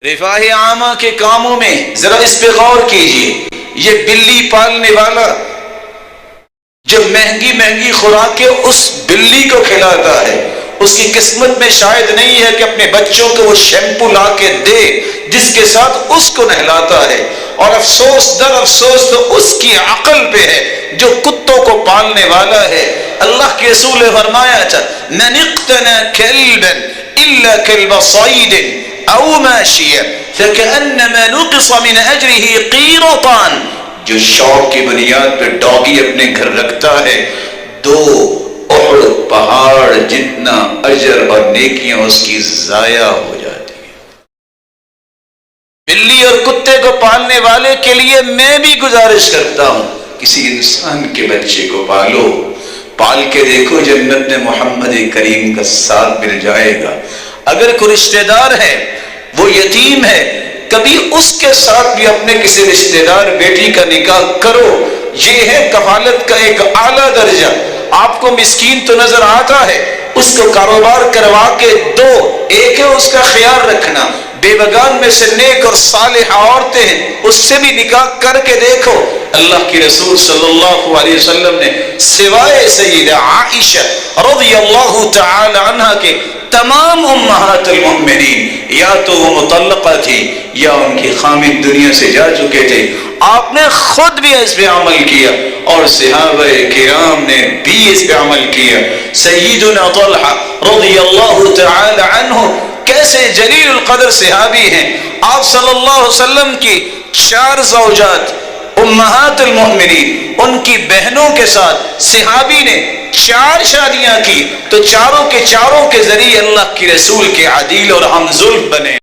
رفاہ عامہ کے کاموں میں ذرا اس پہ غور کیجئے. یہ بلی پالنے والا جو مہنگی مہنگی خوراکیں اس بلی کو کھلاتا ہے، اس کی قسمت میں شاید نہیں ہے کہ اپنے بچوں کو وہ شیمپو لا کے دے جس کے ساتھ اس کو نہلاتا ہے. اور افسوس در افسوس تو اس کی عقل پہ ہے جو کتوں کو پالنے والا ہے. اللہ کے رسول نے فرمایا تھا من اقتنى كلبا الا كلب صيد او ماشيا فكأنما نقص من اجره قيراطان. جو شوق کی بنیاد پہ ڈاگی اپنے گھر رکھتا ہے 2 احد پہاڑ جتنا اجر اور نیکیاں اس کی ضائع ہو جاتی ہیں. بلی اور کتے کو پالنے والے کے لیے میں بھی گزارش کرتا ہوں کسی انسان کے بچے کو پال کے دیکھو، جنت میں محمد کریم کا ساتھ مل جائے گا. اگر کوئی رشتہ دار ہے وہ یتیم ہے، کبھی اس کے ساتھ بھی اپنے کسی رشتہ دار بیٹی کا نکاح کرو. یہ ہے کفالت کا ایک اعلیٰ درجہ. آپ کو مسکین تو نظر آتا ہے، اس کو کاروبار کروا کے دو. ایک ہے اس کا خیال رکھنا، بیوگان میں سے نیک اور صالحہ عورتیں ہیں اس سے بھی نکاح کر کے دیکھو. اللہ کی رسول صلی اللہ علیہ وسلم نے سوائے سیدہ عائشہ رضی اللہ تعالی عنہ کے تمام امہات المؤمنین یا تو وہ مطلقہ تھی یا ان کی خامد دنیا سے جا چکے تھے. آپ نے خود بھی اس پہ عمل کیا اور صحابہ کرام نے بھی اس پہ عمل کیا. سیدنا طلحہ رضی اللہ تعالی عنہ کیسے جلیل القدر صحابی ہیں. آپ صلی اللہ علیہ وسلم کی 4 زوجات امہات المؤمنین، ان کی بہنوں کے ساتھ صحابی نے 4 شادیاں کی، تو چاروں کے ذریعے اللہ کی رسول کے عدیل اور ہم ظلم بنے.